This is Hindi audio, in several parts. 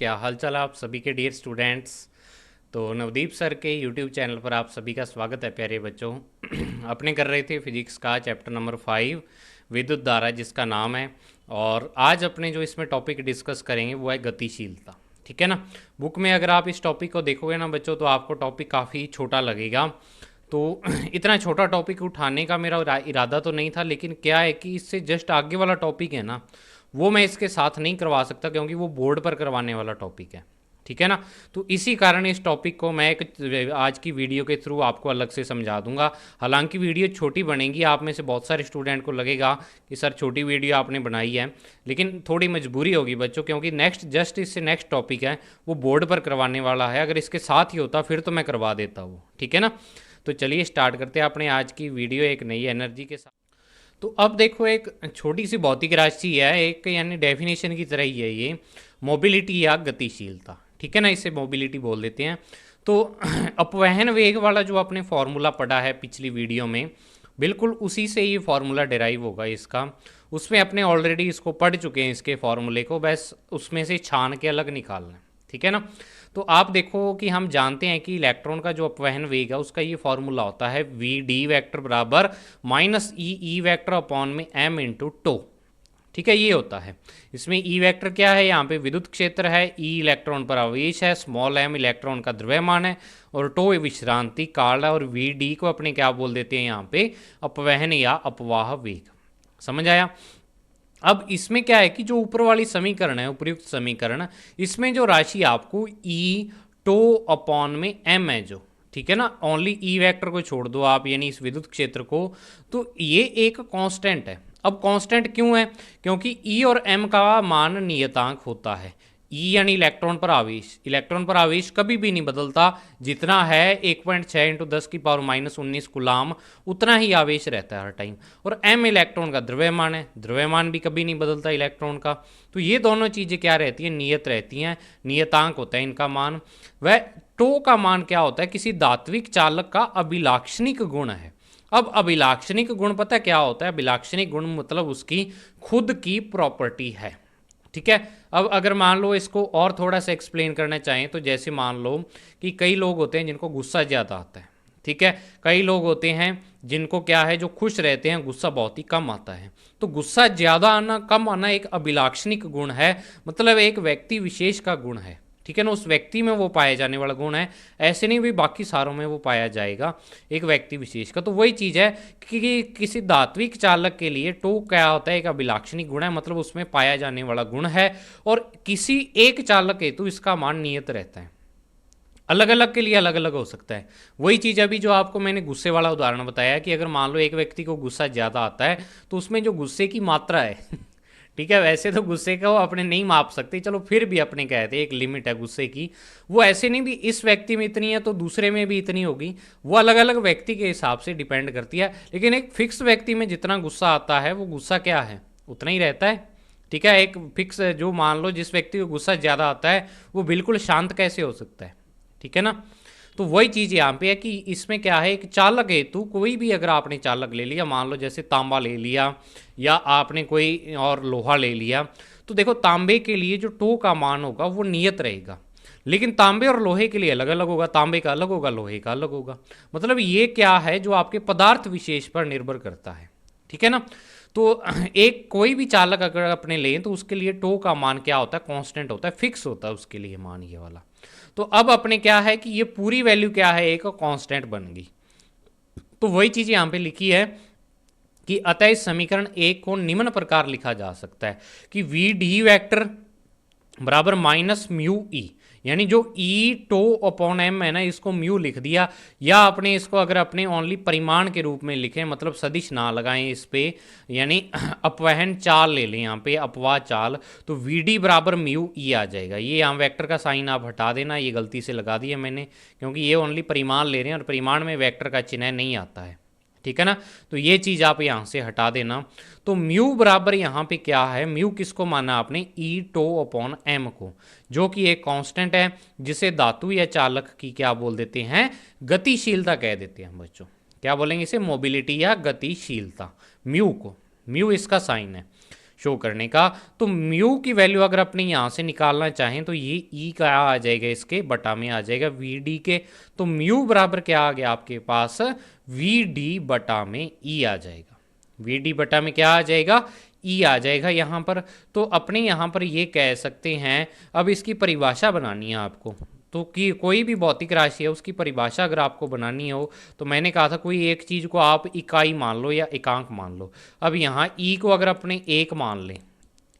क्या हाल चाल है आप सभी के डियर स्टूडेंट्स। तो नवदीप सर के यूट्यूब चैनल पर आप सभी का स्वागत है प्यारे बच्चों। अपने कर रहे थे फिजिक्स का चैप्टर नंबर 5 विद्युत धारा जिसका नाम है। और आज अपने जो इसमें टॉपिक डिस्कस करेंगे वो है गतिशीलता। ठीक है ना। बुक में अगर आप इस टॉपिक को देखोगे ना बच्चों तो आपको टॉपिक काफ़ी छोटा लगेगा। तो इतना छोटा टॉपिक उठाने का मेरा इरादा तो नहीं था, लेकिन क्या है कि इससे जस्ट आगे वाला टॉपिक है ना वो मैं इसके साथ नहीं करवा सकता क्योंकि वो बोर्ड पर करवाने वाला टॉपिक है। ठीक है ना। तो इसी कारण इस टॉपिक को मैं एक आज की वीडियो के थ्रू आपको अलग से समझा दूंगा। हालांकि वीडियो छोटी बनेगी, आप में से बहुत सारे स्टूडेंट को लगेगा कि सर छोटी वीडियो आपने बनाई है, लेकिन थोड़ी मजबूरी होगी बच्चों क्योंकि नेक्स्ट जस्ट इससे नेक्स्ट टॉपिक है वो बोर्ड पर करवाने वाला है। अगर इसके साथ ही होता फिर तो मैं करवा देता वो। ठीक है ना। तो चलिए स्टार्ट करते हैं अपने आज की वीडियो एक नई एनर्जी के साथ। तो अब देखो एक छोटी सी भौतिक राशि है, एक यानी डेफिनेशन की तरह ही है ये, मोबिलिटी या गतिशीलता। ठीक है ना, इसे मोबिलिटी बोल देते हैं। तो अपवहन वेग वाला जो आपने फॉर्मूला पढ़ा है पिछली वीडियो में, बिल्कुल उसी से ये फॉर्मूला डिराइव होगा इसका। उसमें अपने ऑलरेडी इसको पढ़ चुके हैं इसके फॉर्मूले को, बस उसमें से छान के अलग निकालना है। ठीक है ना। तो आप देखो कि हम जानते हैं कि इलेक्ट्रॉन का जो अपवहन वेग है उसका ये फॉर्मूला होता है वी डी वैक्टर बराबर माइनस ई वैक्टर अपॉन में एम इंटू टो। ठीक है, ये होता है। इसमें ई वेक्टर क्या है, यहाँ पे विद्युत क्षेत्र है, ई इलेक्ट्रॉन पर आवेश है, स्मॉल एम इलेक्ट्रॉन का द्रव्यमान है और टो विश्रांति काल है, और वी डी को अपने क्या बोल देते हैं यहाँ पे, अपवहन या अपवाह वेग। समझ आया। अब इसमें क्या है कि जो ऊपर वाली समीकरण है, उपयुक्त समीकरण, इसमें जो राशि आपको ई टो अपॉन में एम है जो, ठीक है ना, ओनली ई वेक्टर को छोड़ दो आप यानी इस विद्युत क्षेत्र को, तो ये एक कांस्टेंट है। अब कांस्टेंट क्यों है, क्योंकि ई और एम का मान नियतांक होता है। ई यानी इलेक्ट्रॉन पर आवेश, इलेक्ट्रॉन पर आवेश कभी भी नहीं बदलता, जितना है 1.6 इंटू 10 की पावर माइनस 19 गुलाम उतना ही आवेश रहता है हर टाइम। और एम इलेक्ट्रॉन का द्रव्यमान है, द्रव्यमान भी कभी नहीं बदलता इलेक्ट्रॉन का। तो ये दोनों चीज़ें क्या रहती हैं, नियत रहती हैं, नियतांक होता है इनका मान। वह टो का मान क्या होता है, किसी धात्विक चालक का अभिलाक्षणिक गुण है। अब अभिलाक्षणिक गुण पता है क्या होता है, अभिलाक्षणिक गुण मतलब उसकी खुद की प्रॉपर्टी है। ठीक है। अब अगर मान लो इसको और थोड़ा सा एक्सप्लेन करना चाहें तो जैसे मान लो कि कई लोग होते हैं जिनको गुस्सा ज़्यादा आता है। ठीक है। कई लोग होते हैं जिनको क्या है, जो खुश रहते हैं, गुस्सा बहुत ही कम आता है। तो गुस्सा ज़्यादा आना कम आना एक अभिलाक्षणिक गुण है, मतलब एक व्यक्ति विशेष का गुण है। ठीक है ना, उस व्यक्ति में वो पाया जाने वाला गुण है, ऐसे नहीं भी बाकी सारों में वो पाया जाएगा, एक व्यक्ति विशेष का। तो वही चीज़ है कि किसी धात्विक चालक के लिए टो क्या होता है, एक अभिलाक्षणिक गुण है, मतलब उसमें पाया जाने वाला गुण है। और किसी एक चालक हेतु इसका मान नियत रहता है, अलग अलग के लिए अलग अलग हो सकता है। वही चीज़ अभी जो आपको मैंने गुस्से वाला उदाहरण बताया कि अगर मान लो एक व्यक्ति को गुस्सा ज़्यादा आता है तो उसमें जो गुस्से की मात्रा है ठीक है, वैसे तो गुस्से को अपने नहीं माप सकते, चलो फिर भी अपने कहते हैं एक लिमिट है गुस्से की, वो ऐसे नहीं भी इस व्यक्ति में इतनी है तो दूसरे में भी इतनी होगी, वो अलग अलग व्यक्ति के हिसाब से डिपेंड करती है। लेकिन एक फिक्स व्यक्ति में जितना गुस्सा आता है वो गुस्सा क्या है, उतना ही रहता है। ठीक है, एक फिक्स जो मान लो जिस व्यक्ति को गुस्सा ज़्यादा आता है वो बिल्कुल शांत कैसे हो सकता है। ठीक है ना। तो वही चीज़ यहाँ पे है कि इसमें क्या है, एक चालक हेतु कोई भी अगर आपने चालक ले लिया, मान लो जैसे तांबा ले लिया या आपने कोई और लोहा ले लिया, तो देखो तांबे के लिए जो टो का मान होगा वो नियत रहेगा, लेकिन तांबे और लोहे के लिए अलग अलग होगा, तांबे का अलग होगा, लोहे का अलग होगा। मतलब ये क्या है, जो आपके पदार्थ विशेष पर निर्भर करता है। ठीक है ना। तो एक कोई भी चालक अगर अपने लें तो उसके लिए टो का मान क्या होता है, कांस्टेंट होता है, फिक्स होता है उसके लिए मान ये वाला। तो अब अपने क्या है कि ये पूरी वैल्यू क्या है, एक कांस्टेंट बन गई। तो वही चीज यहां पे लिखी है कि अतः इस समीकरण एक को निम्न प्रकार लिखा जा सकता है कि वी डी वैक्टर बराबर माइनस म्यू ई, यानी जो ई टो अपॉन एम है ना, इसको म्यू लिख दिया, या अपने इसको अगर अपने ओनली परिमाण के रूप में लिखें, मतलब सदिश ना लगाएं इस पे, यानी अपवहन चाल ले लें यहाँ पे, अपवाह चाल, तो वी डी बराबर म्यू ई आ जाएगा। ये यहाँ वेक्टर का साइन आप हटा देना, ये गलती से लगा दिया मैंने क्योंकि ये ओनली परिमाण ले रहे हैं और परिमाण में वेक्टर का चिन्ह नहीं आता है। ठीक है ना। तो ये चीज़ आप यहाँ से हटा देना। तो म्यू बराबर यहाँ पे क्या है, म्यू किसको माना आपने, ई टो अपॉन एम को, जो कि एक कांस्टेंट है जिसे धातु या चालक की क्या बोल देते हैं, गतिशीलता कह देते हैं बच्चों। क्या बोलेंगे इसे, मोबिलिटी या गतिशीलता, म्यू को, म्यू इसका साइन है। शो करने का। तो म्यू की वैल्यू अगर अपने यहाँ से निकालना चाहें तो ये ई का आ जाएगा, इसके बटा में आ जाएगा वी डी के। तो म्यू बराबर क्या आ गया आपके पास, वी डी बटा में ई आ जाएगा। वी डी बटा में क्या आ जाएगा, ई आ जाएगा यहाँ पर। तो अपने यहाँ पर ये कह सकते हैं, अब इसकी परिभाषा बनानी है आपको। तो कि कोई भी भौतिक राशि है उसकी परिभाषा अगर आपको बनानी हो, तो मैंने कहा था कोई एक चीज़ को आप इकाई मान लो या एकांक मान लो। अब यहाँ ई को अगर अपने एक मान लें,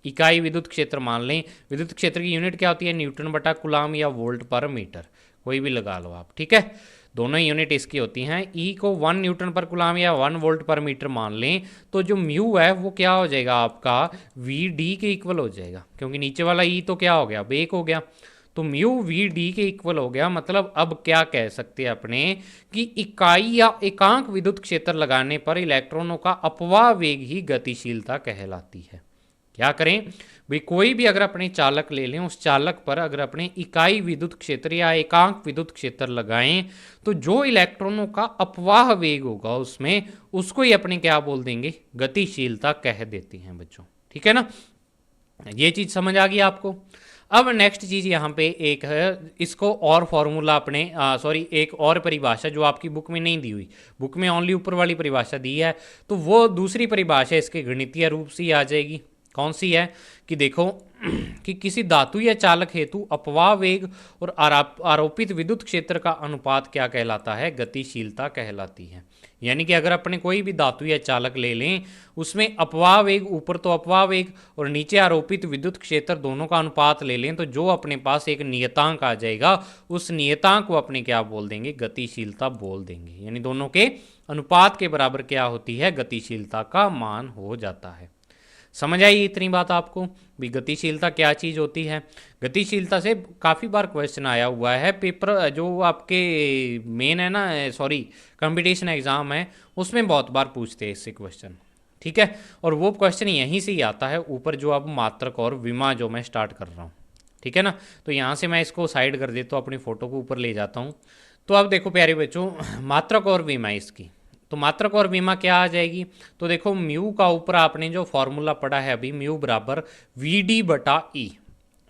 इकाई विद्युत क्षेत्र मान लें, विद्युत क्षेत्र की यूनिट क्या होती है, न्यूटन बटा कुलाम या वोल्ट पर मीटर, कोई भी लगा लो आप, ठीक है। दोनों यूनिट इसकी होती हैं। ई को 1 न्यूटन पर कुलाम या 1 वोल्ट पर मीटर मान लें, तो जो म्यू है वो क्या हो जाएगा आपका, वी डी के इक्वल हो जाएगा, क्योंकि नीचे वाला ई तो क्या हो गया, अब एक हो गया। तो म्यू वी डी के इक्वल हो गया। मतलब अब क्या कह सकते हैं अपने कि इकाई या एकांक विद्युत क्षेत्र लगाने पर इलेक्ट्रॉनों का अपवाह वेग ही गतिशीलता कहलाती है। क्या करें भाई, कोई भी अगर अपने चालक ले लें, उस चालक पर अगर अपने इकाई विद्युत क्षेत्र या एकांक विद्युत क्षेत्र लगाएं, तो जो इलेक्ट्रॉनों का अपवाह वेग होगा उसमें, उसको ही अपने क्या बोल देंगे, गतिशीलता कह देते हैं बच्चों, ठीक है ना। ये चीज समझ आ गई आपको। अब नेक्स्ट चीज यहाँ पे एक है, इसको और फॉर्मूला अपने सॉरी एक और परिभाषा जो आपकी बुक में नहीं दी हुई, बुक में ओनली ऊपर वाली परिभाषा दी है, तो वो दूसरी परिभाषा इसके गणितीय रूप से ही आ जाएगी। कौन सी है कि देखो कि किसी धातु या चालक हेतु अपवाह वेग और आरोपित विद्युत क्षेत्र का अनुपात क्या कहलाता है, गतिशीलता कहलाती है। यानी कि अगर अपने कोई भी धातु या चालक ले लें, उसमें अपवाह वेग, ऊपर तो अपवाह वेग और नीचे आरोपित विद्युत क्षेत्र दोनों का अनुपात ले लें, तो जो अपने पास एक नियतांक आ जाएगा, उस नियतांक को अपने क्या बोल देंगे, गतिशीलता बोल देंगे। यानी दोनों के अनुपात के बराबर क्या होती है, गतिशीलता का मान हो जाता है। समझ आई इतनी बात आपको भी, गतिशीलता क्या चीज़ होती है। गतिशीलता से काफ़ी बार क्वेश्चन आया हुआ है, पेपर जो आपके मेन है ना, सॉरी कंपटीशन एग्ज़ाम है, उसमें बहुत बार पूछते हैं इससे क्वेश्चन, ठीक है। और वो क्वेश्चन यहीं से ही आता है, ऊपर जो अब मात्रक और विमा जो मैं स्टार्ट कर रहा हूँ, ठीक है ना। तो यहाँ से मैं इसको साइड कर देता हूँ, अपनी फ़ोटो को ऊपर ले जाता हूँ। तो अब देखो प्यारे बच्चों, मात्रक और विमा इसकी, तो मात्रक और विमा क्या आ जाएगी, तो देखो म्यू का ऊपर आपने जो फॉर्मूला पढ़ा है अभी, म्यू बराबर वी डी बटा ई,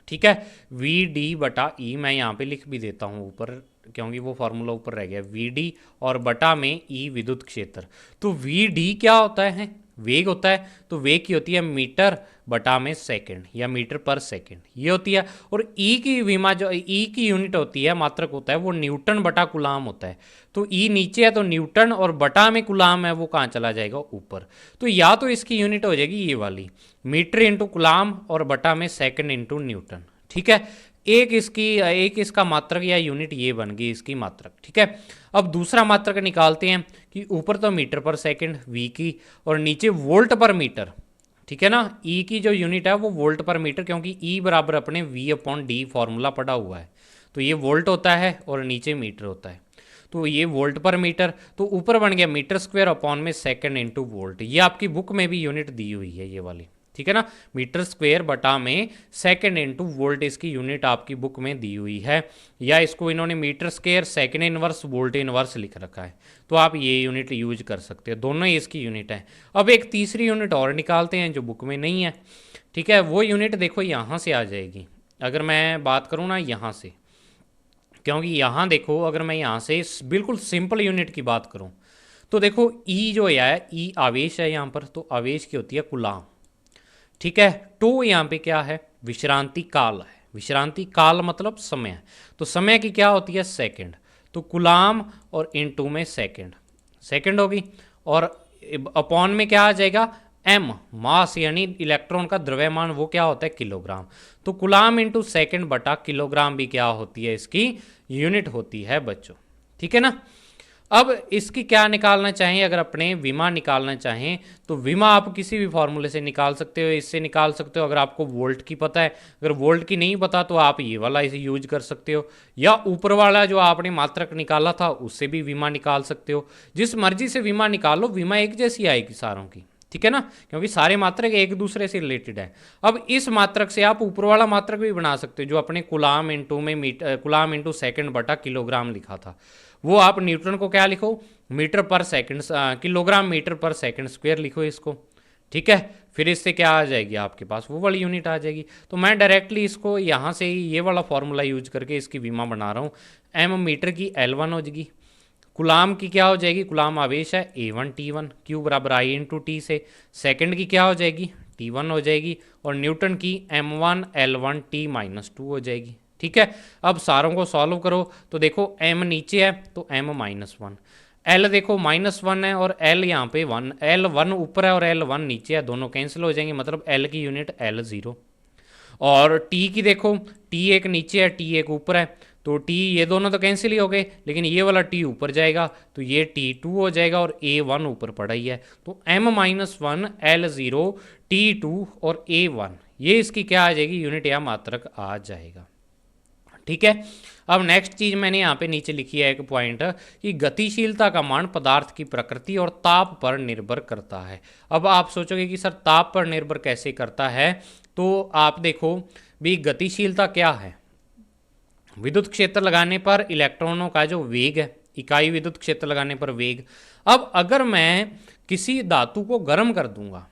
ठीक है। वी डी बटा ई मैं यहाँ पे लिख भी देता हूँ ऊपर, क्योंकि वो फॉर्मूला ऊपर रह गया, वी डी और बटा में ई विद्युत क्षेत्र। तो वी डी क्या होता है, वेग होता है, तो वेग की होती है मीटर बटा में सेकंड या मीटर पर सेकंड, ये होती है। और ई की विमा जो ई की यूनिट होती है, मात्रक होता है, वो न्यूटन बटा कुलाम होता है। तो ई नीचे है तो न्यूटन, और बटा में कुलाम है वो कहाँ चला जाएगा, ऊपर। तो या तो इसकी यूनिट हो जाएगी ये वाली, मीटर इंटू कुलाम और बटा में सेकंड इंटू न्यूटन, ठीक है। एक इसका मात्रक या यूनिट ये बन गई इसकी मात्रक, ठीक है। अब दूसरा मात्रक निकालते हैं कि ऊपर तो मीटर पर सेकंड वी की, और नीचे वोल्ट पर मीटर, ठीक है ना। ई की जो यूनिट है वो वोल्ट पर मीटर, क्योंकि ई बराबर अपने वी अपॉन डी फॉर्मूला पड़ा हुआ है, तो ये वोल्ट होता है और नीचे मीटर होता है। तो ये वोल्ट पर मीटर, तो ऊपर बन गया मीटर स्क्वायर अपॉन में सेकंड इंटू वोल्ट। ये आपकी बुक में भी यूनिट दी हुई है ये वाली, ठीक है ना। मीटर स्क्वायर बटा में सेकंड इंटू वोल्ट इसकी यूनिट आपकी बुक में दी हुई है, या इसको इन्होंने metre square second inverse volt inverse लिख रखा है, तो आप ये यूनिट यूज कर सकते हो, दोनों ही इसकी यूनिट है। अब एक तीसरी यूनिट और निकालते हैं जो बुक में नहीं है, ठीक है। वो यूनिट देखो यहाँ से आ जाएगी, अगर मैं बात करूँ ना यहाँ से, क्योंकि यहाँ देखो अगर मैं यहाँ से बिल्कुल सिंपल यूनिट की बात करूँ, तो देखो ई जो है, ई आवेश है यहाँ पर, तो आवेश की होती है कुलाम, ठीक है। टो यहाँ पे क्या है, विश्रांति काल है, विश्रांति काल मतलब समय है, तो समय की क्या होती है, सेकंड। तो कुलाम और इनटू में सेकंड, सेकंड होगी, और अपॉन में क्या आ जाएगा, एम मास यानी इलेक्ट्रॉन का द्रव्यमान, वो क्या होता है, किलोग्राम। तो कुलाम इंटू सेकंड बटा किलोग्राम भी क्या होती है, इसकी यूनिट होती है बच्चों, ठीक है ना। अब इसकी क्या निकालना चाहें, अगर अपने विमा निकालना चाहें, तो विमा आप किसी भी फॉर्मूले से निकाल सकते हो, इससे निकाल सकते हो। अगर आपको वोल्ट की पता है, अगर वोल्ट की नहीं पता तो आप ये वाला इसे यूज कर सकते हो, या ऊपर वाला जो आपने मात्रक निकाला था उससे भी विमा निकाल सकते हो। जिस मर्जी से विमा निकालो, विमा एक जैसी आएगी सारों की, ठीक है ना, क्योंकि सारे मात्रक एक दूसरे से रिलेटेड है। अब इस मात्रक से आप ऊपर वाला मात्रक भी बना सकते हो, जो अपने कुलाम इंटू में कुलाम इंटू सेकंड बटा किलोग्राम लिखा था, वो आप न्यूटन को क्या लिखो, मीटर पर सेकंड, किलोग्राम मीटर पर सेकंड स्क्वायर लिखो इसको, ठीक है। फिर इससे क्या आ जाएगी आपके पास, वो वाली यूनिट आ जाएगी। तो मैं डायरेक्टली इसको यहाँ से ही ये वाला फॉर्मूला यूज करके इसकी विमा बना रहा हूँ। एम मीटर की L1 हो जाएगी, गुलाम की क्या हो जाएगी, गुलाम आवेश है A1T1, Q बराबर I इंटू टी से। सेकंड की क्या हो जाएगी, T1 हो जाएगी, और न्यूटन की M1L1T माइनस 2 हो जाएगी। ठीक है, अब सारों को सॉल्व करो तो देखो M नीचे है तो M माइनस 1, L देखो -1 है और L यहाँ पे 1, L1 ऊपर है और L1 नीचे है, दोनों कैंसिल हो जाएंगे, मतलब L की यूनिट L0। और T की देखो, T एक नीचे है, T एक ऊपर है, तो T ये दोनों तो कैंसिल ही हो गए, लेकिन ये वाला T ऊपर जाएगा तो ये T2 हो जाएगा और A1 ऊपर पड़ा ही है, तो M-1 L0 T2 और A1 ये इसकी क्या आ जाएगी, यूनिट या मात्रक आ जाएगा। ठीक है, अब नेक्स्ट चीज मैंने यहाँ पे नीचे लिखी है एक पॉइंट कि गतिशीलता का मान पदार्थ की प्रकृति और ताप पर निर्भर करता है। अब आप सोचोगे कि सर ताप पर निर्भर कैसे करता है, तो आप देखो भी गतिशीलता क्या है, विद्युत क्षेत्र लगाने पर इलेक्ट्रॉनों का जो वेग है, इकाई विद्युत क्षेत्र लगाने पर वेग। अब अगर मैं किसी धातु को गर्म कर दूंगा,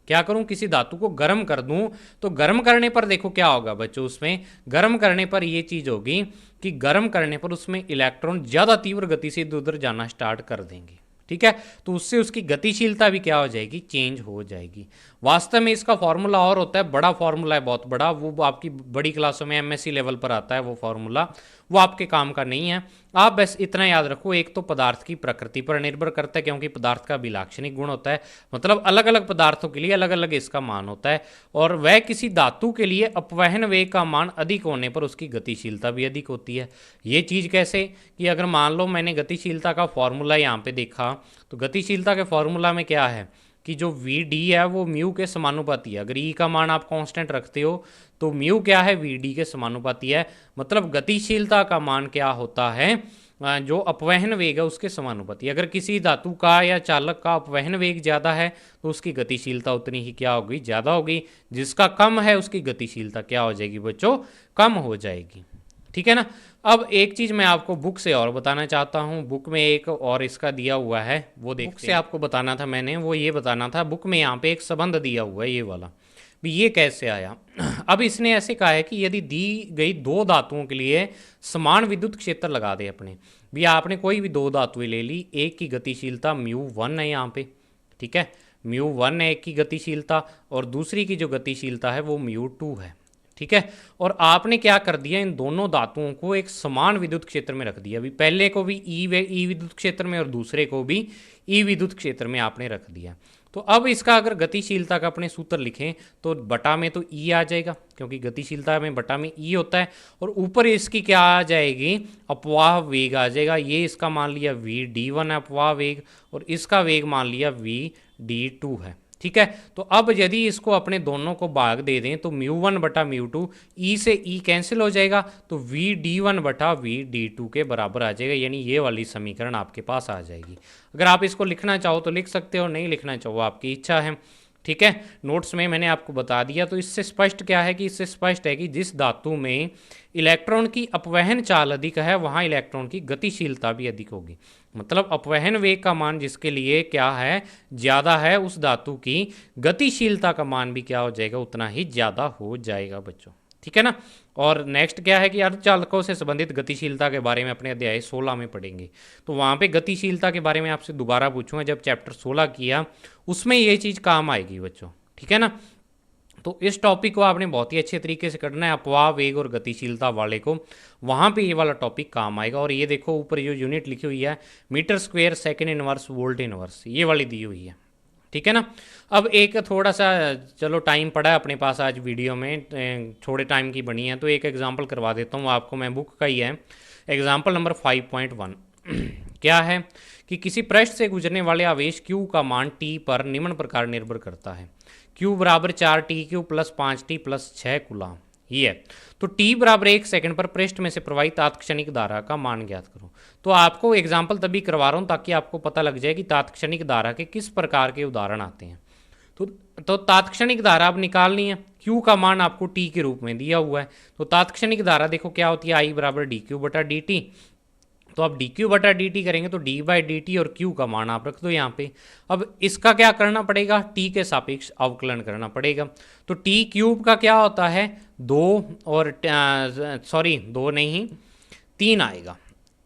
क्या करूं, किसी धातु को गर्म कर दूं, तो गर्म करने पर देखो क्या होगा बच्चों, उसमें गर्म करने पर ये चीज होगी कि गर्म करने पर उसमें इलेक्ट्रॉन ज्यादा तीव्र गति से इधर उधर जाना स्टार्ट कर देंगे। ठीक है, तो उससे उसकी गतिशीलता भी क्या हो जाएगी, चेंज हो जाएगी। वास्तव में इसका फॉर्मूला और होता है, बड़ा फॉर्मूला है, बहुत बड़ा, वो आपकी बड़ी क्लासों में एमएससी लेवल पर आता है वो फॉर्मूला, वो आपके काम का नहीं है। आप बस इतना याद रखो, एक तो पदार्थ की प्रकृति पर निर्भर करता है, क्योंकि पदार्थ का विलाक्षणिक गुण होता है, मतलब अलग अलग पदार्थों के लिए अलग अलग इसका मान होता है, और वह किसी धातु के लिए अपवहन वेग का मान अधिक होने पर उसकी गतिशीलता भी अधिक होती है। ये चीज़ कैसे, कि अगर मान लो मैंने गतिशीलता का फॉर्मूला यहाँ पे देखा, तो गतिशीलता के फॉर्मूला में क्या है कि जो वी डी है वो म्यू के समानुपाती है। अगर ई का मान आप कांस्टेंट रखते हो तो म्यू क्या है, वी डी के समानुपाती है। मतलब गतिशीलता का मान क्या होता है, जो अपवहन वेग है उसके समानुपाती। अगर किसी धातु का या चालक का अपवहन वेग ज़्यादा है तो उसकी गतिशीलता उतनी ही क्या होगी, ज़्यादा होगी। जिसका कम है उसकी गतिशीलता क्या हो जाएगी बच्चों, कम हो जाएगी। ठीक है ना। अब एक चीज़ मैं आपको बुक से और बताना चाहता हूँ, बुक में एक और इसका दिया हुआ है, वो देखते से आपको बताना था मैंने, वो ये बताना था, बुक में यहाँ पे एक संबंध दिया हुआ है ये वाला, भी ये कैसे आया। अब इसने ऐसे कहा है कि यदि दी गई दो धातुओं के लिए समान विद्युत क्षेत्र लगा दे अपने, भी आपने कोई भी दो धातुएं ले ली, एक की गतिशीलता μ1 है यहाँ पे, ठीक है, μ1 है एक की गतिशीलता, और दूसरी की जो गतिशीलता है वो μ2 है। ठीक है, और आपने क्या कर दिया, इन दोनों धातुओं को एक समान विद्युत क्षेत्र में रख दिया। अभी पहले को भी ई विद्युत क्षेत्र में और दूसरे को भी ई विद्युत क्षेत्र में आपने रख दिया। तो अब इसका अगर गतिशीलता का अपने सूत्र लिखें तो बटा में तो ई आ जाएगा, क्योंकि गतिशीलता में बटा में ई होता है, और ऊपर इसकी क्या आ जाएगी, अपवाह वेग आ जाएगा। ये इसका मान लिया v d1 है अपवाह वेग, और इसका वेग मान लिया v d2 है। ठीक है, तो अब यदि इसको अपने दोनों को भाग दे दें तो μ1 बटा μ2, ई से ई कैंसिल हो जाएगा, तो vd1 बटा vd2 के बराबर आ जाएगा, यानी ये वाली समीकरण आपके पास आ जाएगी। अगर आप इसको लिखना चाहो तो लिख सकते हो, नहीं लिखना चाहो आपकी इच्छा है। ठीक है, नोट्स में मैंने आपको बता दिया। तो इससे स्पष्ट क्या है, कि इससे स्पष्ट है कि जिस धातु में इलेक्ट्रॉन की अपवहन चाल अधिक है वहाँ इलेक्ट्रॉन की गतिशीलता भी अधिक होगी। मतलब अपवहन वेग का मान जिसके लिए क्या है, ज़्यादा है, उस धातु की गतिशीलता का मान भी क्या हो जाएगा, उतना ही ज़्यादा हो जाएगा बच्चों। ठीक है ना। और नेक्स्ट क्या है कि अर्धचालकों से संबंधित गतिशीलता के बारे में अपने अध्याय 16 में पढ़ेंगे। तो वहाँ पे गतिशीलता के बारे में आपसे दोबारा पूछूंगा, जब चैप्टर 16 किया उसमें ये चीज़ काम आएगी बच्चों। ठीक है ना। तो इस टॉपिक को आपने बहुत ही अच्छे तरीके से करना है, अपवाह वेग और गतिशीलता वाले को, वहाँ पे ये वाला टॉपिक काम आएगा। और ये देखो ऊपर जो यूनिट लिखी हुई है, metre square second inverse volt inverse, ये वाली दी हुई है। ठीक है ना। अब एक थोड़ा सा चलो टाइम पड़ा है अपने पास आज वीडियो में, थोड़े टाइम की बनी है, तो एक एग्जांपल करवा देता हूँ आपको, मैं बुक का ही है। एग्जांपल नंबर 5.1 क्या है कि किसी पृष्ठ से गुजरने वाले आवेश Q का मान T पर निम्न प्रकार निर्भर करता है। Q बराबर 4T³ plus 5T plus 6 coulomb, ये है। तो T बराबर 1 सेकंड पर पृष्ठ में से प्रवाहित तात्क्षणिक धारा का मान ज्ञात करो। तो आपको एग्जाम्पल तभी करवा रहा हूँ ताकि आपको पता लग जाए कि तात्क्षणिक धारा के किस प्रकार के उदाहरण आते हैं। तो तात्क्षणिक धारा अब निकालनी है, Q का मान आपको T के रूप में दिया हुआ है। तो तात्क्षणिक धारा देखो क्या होती है, I बराबर dQ बटा dt। तो आप डी क्यू बटा डी टी करेंगे तो डी बाई डी टी और क्यू का मान आप रख दो यहाँ पे। अब इसका क्या करना पड़ेगा, टी के सापेक्ष अवकलन करना पड़ेगा। तो टी क्यूब का क्या होता है, 2 और सॉरी 2 नहीं 3 आएगा,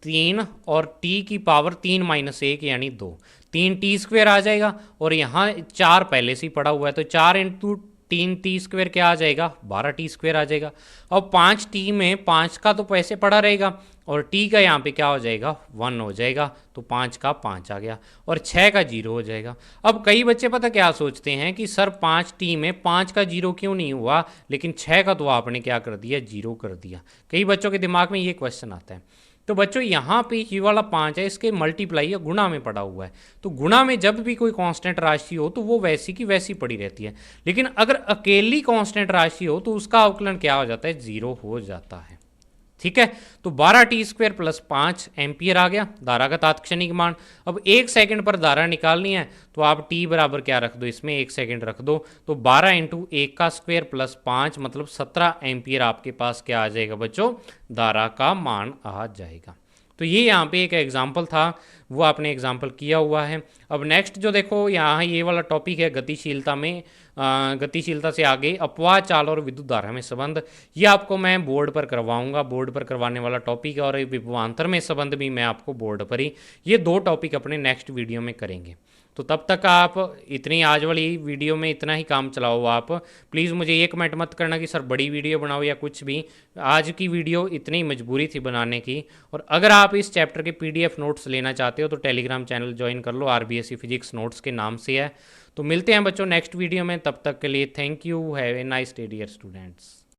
3 और टी की पावर 3 माइनस 1 यानी 2, 3 टी स्क्वेयर आ जाएगा। और यहाँ 4 पहले से ही पड़ा हुआ है तो 4 इंटू 3 टी स्क्वेयर क्या आ जाएगा, 12 टी स्क्वेयर आ जाएगा। अब 5 टी में 5 का तो पैसे पड़ा रहेगा और टी का यहाँ पे क्या हो जाएगा, 1 हो जाएगा, तो 5 का 5 आ गया और 6 का 0 हो जाएगा। अब कई बच्चे पता क्या सोचते हैं कि सर 5 टी में 5 का 0 क्यों नहीं हुआ, लेकिन 6 का तो आपने क्या कर दिया, 0 कर दिया। कई बच्चों के दिमाग में ये क्वेश्चन आता है। तो बच्चों यहाँ पे ये वाला 5 है, इसके मल्टीप्लाई या गुणा में पड़ा हुआ है। तो गुणा में जब भी कोई कांस्टेंट राशि हो तो वो वैसी की वैसी पड़ी रहती है, लेकिन अगर अकेली कांस्टेंट राशि हो तो उसका अवकलन क्या हो जाता है, 0 हो जाता है। ठीक है, तो 12 टी स्क्वेयर प्लस 5 एम्पियर आ गया धारा का तात्क्षणिक मान। अब 1 सेकंड पर धारा निकालनी है तो आप टी बराबर क्या रख दो, इसमें 1 सेकंड रख दो, तो 12 इंटू 1 का स्क्वायर प्लस 5 मतलब 17 एम्पियर आपके पास क्या आ जाएगा बच्चों, धारा का मान आ जाएगा। तो ये यहाँ पे एक एग्जाम्पल था, वो आपने एग्जाम्पल किया हुआ है। अब नेक्स्ट जो देखो यहाँ ये वाला टॉपिक है गतिशीलता में, गतिशीलता से आगे अपवाह चाल और विद्युत धारा में संबंध, ये आपको मैं बोर्ड पर करवाऊंगा, बोर्ड पर करवाने वाला टॉपिक है। और विभवांतर में संबंध भी मैं आपको बोर्ड पर ही, ये 2 टॉपिक अपने नेक्स्ट वीडियो में करेंगे। तो तब तक आप इतनी आज वाली वीडियो में इतना ही काम चलाओ। आप प्लीज़ मुझे ये कमेंट मत करना कि सर बड़ी वीडियो बनाओ या कुछ भी, आज की वीडियो इतनी मजबूरी थी बनाने की। और अगर आप इस चैप्टर के पीडीएफ नोट्स लेना चाहते हो तो टेलीग्राम चैनल ज्वाइन कर लो, आरबीएससी फिजिक्स नोट्स के नाम से है। तो मिलते हैं बच्चों नेक्स्ट वीडियो में, तब तक के लिए thank you, have a nice day dear students.